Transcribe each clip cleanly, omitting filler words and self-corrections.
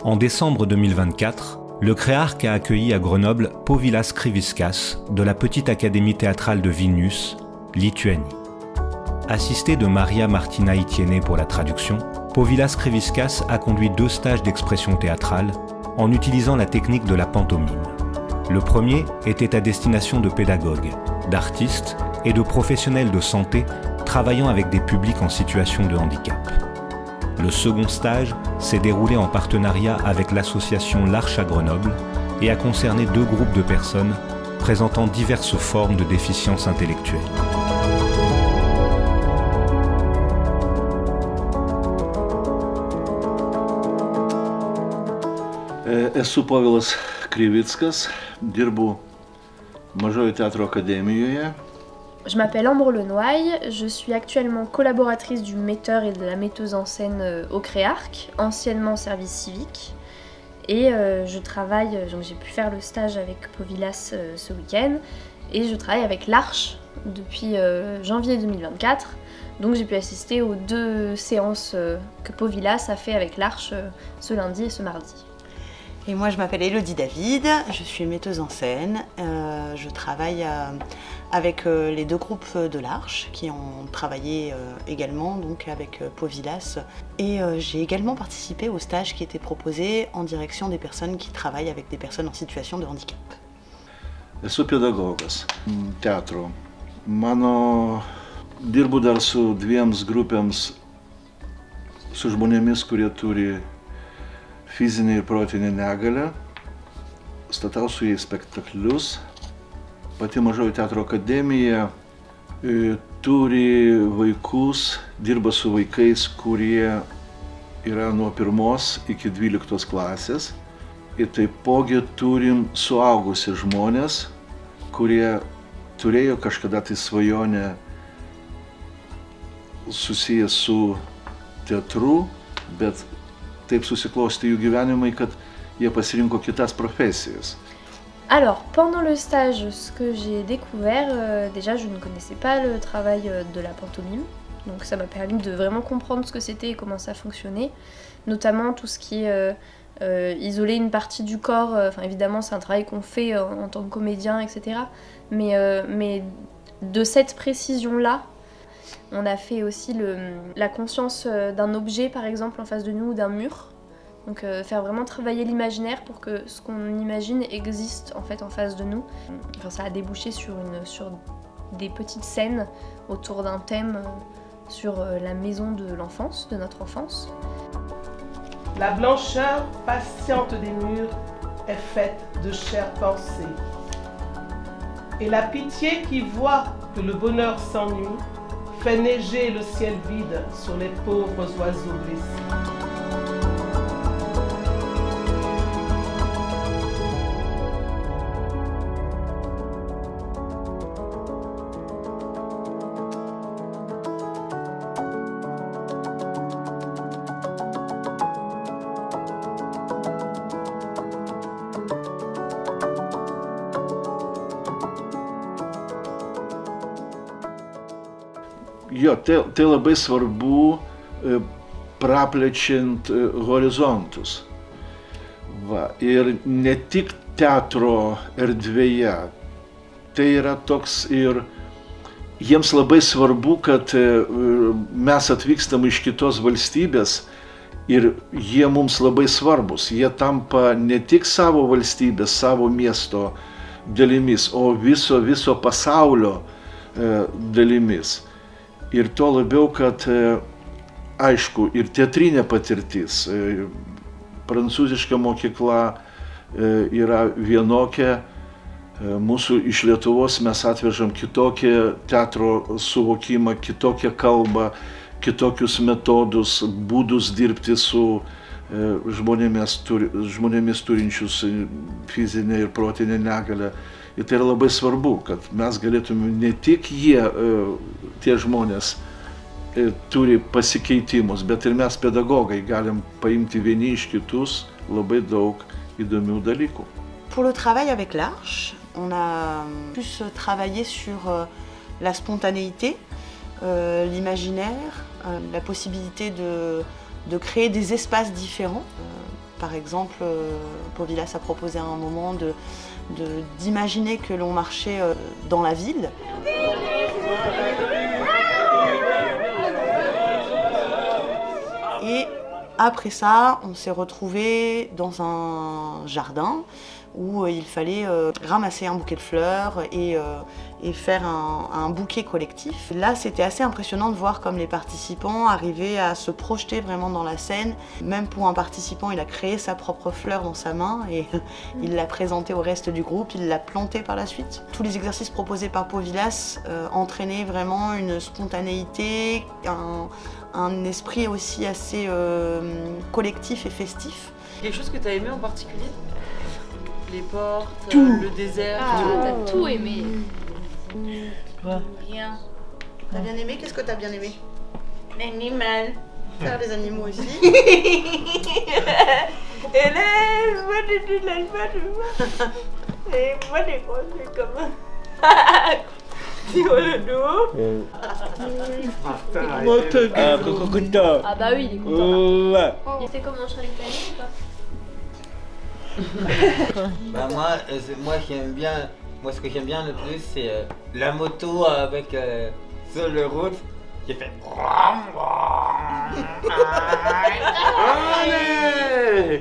En décembre 2024, le Créarc a accueilli à Grenoble Povilas Kriviskas de la Petite Académie théâtrale de Vilnius, Lituanie. Assisté de Maria Martina Itiene pour la traduction, Povilas Kriviskas a conduit 2 stages d'expression théâtrale en utilisant la technique de la pantomime. Le premier était à destination de pédagogues, d'artistes et de professionnels de santé travaillant avec des publics en situation de handicap. Le second stage s'est déroulé en partenariat avec l'association L'Arche à Grenoble et a concerné 2 groupes de personnes présentant diverses formes de déficience intellectuelle. Esu Povilas Krivickas, dirbu Mažojo teatro akademijoje. Je m'appelle Ambre Lenoy, je suis actuellement collaboratrice du metteur et de la metteuse en scène au Créarc, anciennement service civique. Et je travaille, donc j'ai pu faire le stage avec Povilas ce week-end, et je travaille avec l'Arche depuis janvier 2024. Donc j'ai pu assister aux 2 séances que Povilas a fait avec l'Arche ce lundi et ce mardi. Et moi je m'appelle Elodie David, je suis metteuse en scène, je travaille avec les 2 groupes de l'Arche qui ont travaillé également donc avec Povilas, et j'ai également participé au stage qui était proposé en direction des personnes qui travaillent avec des personnes en situation de handicap. Esu pedagogas teatro. Dirbu dar su 2 grupėms, su žmonėmis, kurie turi fizinę ir protinę negalią. Statau su jais spektaklius. Pati Mažojo teatro akademija turi vaikus, dirba su vaikais, kurie yra nuo 1 iki 12 klasės. Ir taipogi turim suaugusi žmonės, kurie turėjo kažkada tai svajonę susiję su teatru, bet taip susiklostė jų gyvenimai, kad jie pasirinko kitas profesijas. Alors, pendant le stage, ce que j'ai découvert, déjà je ne connaissais pas le travail de la pantomime, donc ça m'a permis de vraiment comprendre ce que c'était et comment ça fonctionnait, notamment tout ce qui est isoler une partie du corps, évidemment c'est un travail qu'on fait en tant que comédien, etc. Mais de cette précision-là, on a fait aussi la conscience d'un objet par exemple en face de nous ou d'un mur. Donc faire vraiment travailler l'imaginaire pour que ce qu'on imagine existe en fait en face de nous. Enfin, ça a débouché sur des petites scènes autour d'un thème sur la maison de l'enfance, de notre enfance. La blancheur patiente des murs est faite de chères pensées. Et la pitié qui voit que le bonheur s'ennuie fait neiger le ciel vide sur les pauvres oiseaux blessés. Jo, tai labai svarbu praplečiant horizontus. Va, ir ne tik teatro erdvėje, tai yra toks ir jiems labai svarbu, kad mes atvykstam iš kitos valstybės ir jie mums labai svarbus. Jie tampa ne tik savo valstybės, savo miesto dalimis, o viso pasaulio dalimis. Ir to labiau, kad aišku, ir teatrinė patirtis, prancūziška mokykla yra vienokia, mūsų iš Lietuvos mes atvežam kitokį teatro suvokimą, kitokią kalbą, kitokius metodus, būdus dirbti su žmonėmis turinčius fizinę ir protinę negalią. Ir tai yra labai svarbu, kad mes galėtume ne tik tie žmonės turi pasikeitimus, bet ir mes pedagogai galim paimti vieni iš kitus labai daug įdomių dalykų. Pour le travail avec l'Arche, on a plus travaillé sur la spontanéité, l'imaginaire, la possibilité de créer des espaces différents Par exemple, Povilas a proposé à un moment d'imaginer que l'on marchait dans la ville. Et après ça, on s'est retrouvés dans un jardin où il fallait ramasser un bouquet de fleurs et faire un bouquet collectif. Là, c'était assez impressionnant de voir comme les participants arrivaient à se projeter vraiment dans la scène. Même pour un participant, il a créé sa propre fleur dans sa main et il l'a présentée au reste du groupe, il l'a plantée par la suite. Tous les exercices proposés par Povilas entraînaient vraiment une spontanéité, un esprit aussi assez collectif et festif. Quelque chose que tu as aimé en particulier? Les portes, tout. Le désert. T'as tout aimé. Bien. T'as bien aimé? Qu'est-ce que t'as bien aimé? L'animal. Faire des animaux aussi. Et là, moi j'ai dit l'animal. Et moi j'ai grandi comme sur le dos. Ah bah oui, il est content. Il était comment sur l'Italie ou pas? Bah moi j'aime bien, ce que j'aime bien le plus c'est la moto avec sur le route qui fait.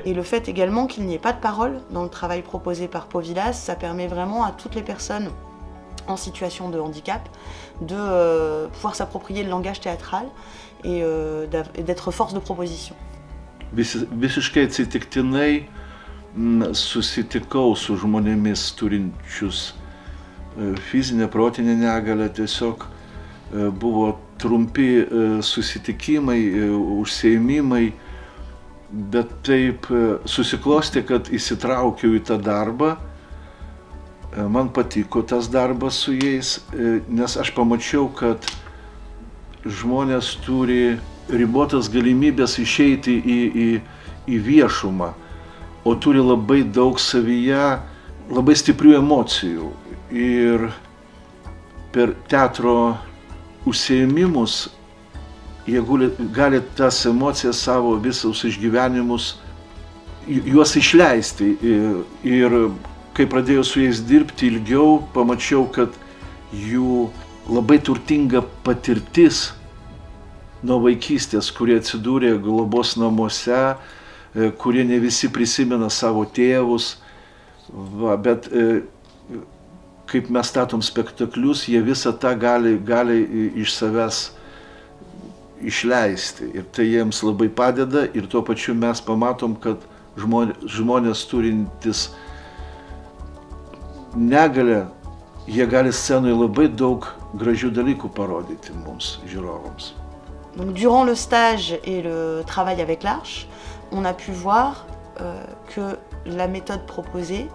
Et le fait également qu'il n'y ait pas de parole dans le travail proposé par Povilas, ça permet vraiment à toutes les personnes en situation de handicap de pouvoir s'approprier le langage théâtral et d'être force de proposition. Visiškai atsitiktinai susitikau su žmonėmis turinčius fizinę, protinę negalią. Tiesiog buvo trumpi susitikimai, užsiėmimai, bet taip susiklostė, kad įsitraukiau į tą darbą. Man patiko tas darbas su jais, nes aš pamačiau, kad žmonės turi ribotas galimybės išeiti į viešumą, o turi labai daug savyje, labai stiprių emocijų. Ir per teatro užsiėmimus jie gali tas emocijas, savo visus išgyvenimus, juos išleisti. Ir kai pradėjau su jais dirbti ilgiau, pamačiau, kad jų labai turtinga patirtis nuo vaikystės, kurie atsidūrė globos namuose, kurie ne visi prisimena savo tėvus, bet kaip mes statom spektaklius, jie visą tą gali iš savęs išleisti. Ir tai jiems labai padeda ir tuo pačiu mes pamatom, kad žmonės turintis negalią, jie gali scenoje labai daug gražių dalykų parodyti mums, žiūrovams. Donc, durant le stage et le travail avec l'Arche, on a pu voir que la méthode proposée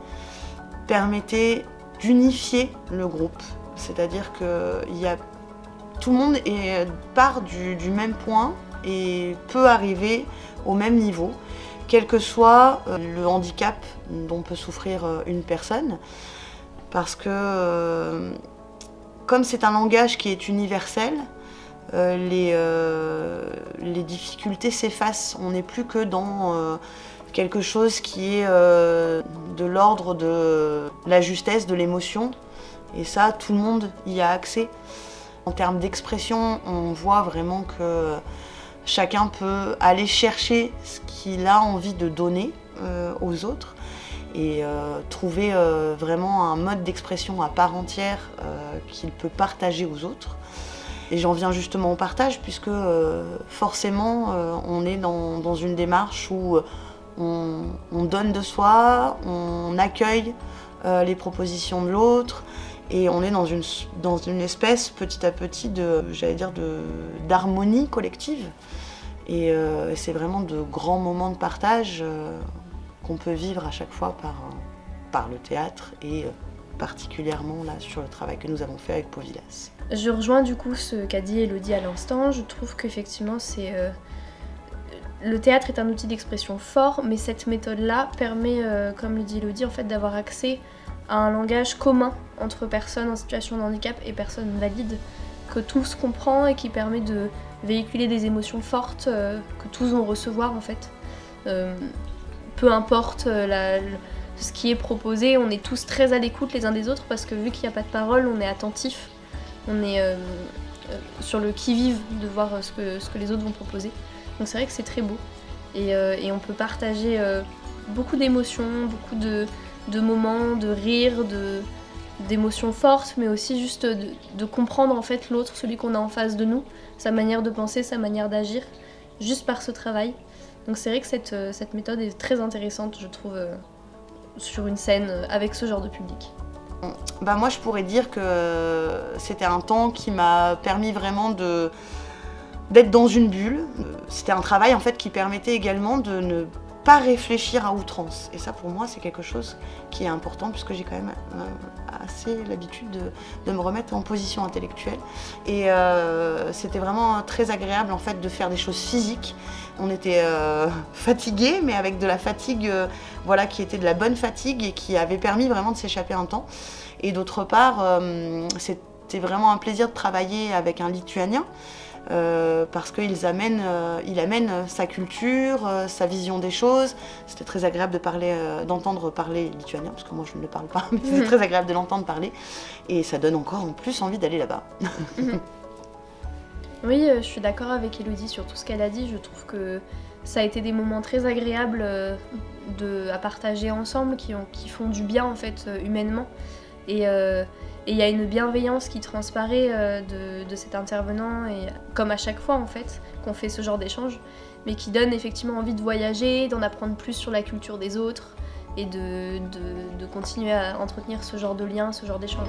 permettait d'unifier le groupe. C'est-à-dire que tout le monde part du même point et peut arriver au même niveau, quel que soit le handicap dont peut souffrir une personne. Parce que comme c'est un langage qui est universel, les difficultés s'effacent. On n'est plus que dans quelque chose qui est de l'ordre de la justesse, de l'émotion. Et ça, tout le monde y a accès. En termes d'expression, on voit vraiment que chacun peut aller chercher ce qu'il a envie de donner aux autres et trouver vraiment un mode d'expression à part entière qu'il peut partager aux autres. Et j'en viens justement au partage puisque forcément on est dans une démarche où on donne de soi, on accueille les propositions de l'autre et on est dans une espèce petit à petit d'harmonie collective. Et c'est vraiment de grands moments de partage qu'on peut vivre à chaque fois par le théâtre et particulièrement là sur le travail que nous avons fait avec Povilas. Je rejoins du coup ce qu'a dit Elodie à l'instant. Je trouve qu'effectivement le théâtre est un outil d'expression fort, mais cette méthode-là permet, comme le dit Elodie, en fait, d'avoir accès à un langage commun entre personnes en situation de handicap et personnes valides, que tous comprennent et qui permet de véhiculer des émotions fortes que tous vont recevoir en fait. peu importe ce qui est proposé, on est tous très à l'écoute les uns des autres parce que vu qu'il n'y a pas de parole, on est attentif, on est sur le qui-vive de voir ce que les autres vont proposer. Donc c'est vrai que c'est très beau et on peut partager beaucoup d'émotions, beaucoup de moments, de rires, d'émotions fortes, mais aussi juste de comprendre en fait l'autre, celui qu'on a en face de nous, sa manière de penser, sa manière d'agir, juste par ce travail. Donc c'est vrai que cette méthode est très intéressante, je trouve, sur une scène avec ce genre de public. Bah moi je pourrais dire que c'était un temps qui m'a permis vraiment d'être dans une bulle. C'était un travail en fait qui permettait également de ne pas réfléchir à outrance. Et ça pour moi c'est quelque chose qui est important puisque j'ai quand même assez l'habitude de me remettre en position intellectuelle. Et c'était vraiment très agréable en fait de faire des choses physiques. On était fatigués, mais avec de la fatigue voilà, qui était de la bonne fatigue et qui avait permis vraiment de s'échapper un temps. Et d'autre part, c'était vraiment un plaisir de travailler avec un Lituanien. Parce qu'il amène sa culture, sa vision des choses. C'était très agréable d'entendre parler lituanien, parce que moi je ne le parle pas, mais c'était très agréable de l'entendre parler. Et ça donne encore en plus envie d'aller là-bas. Oui, je suis d'accord avec Elodie sur tout ce qu'elle a dit. Je trouve que ça a été des moments très agréables à partager ensemble, qui font du bien en fait humainement. Et il y a une bienveillance qui transparaît de cet intervenant, et comme à chaque fois en fait qu'on fait ce genre d'échange, mais qui donne effectivement envie de voyager, d'en apprendre plus sur la culture des autres et de continuer à entretenir ce genre de lien, ce genre d'échange.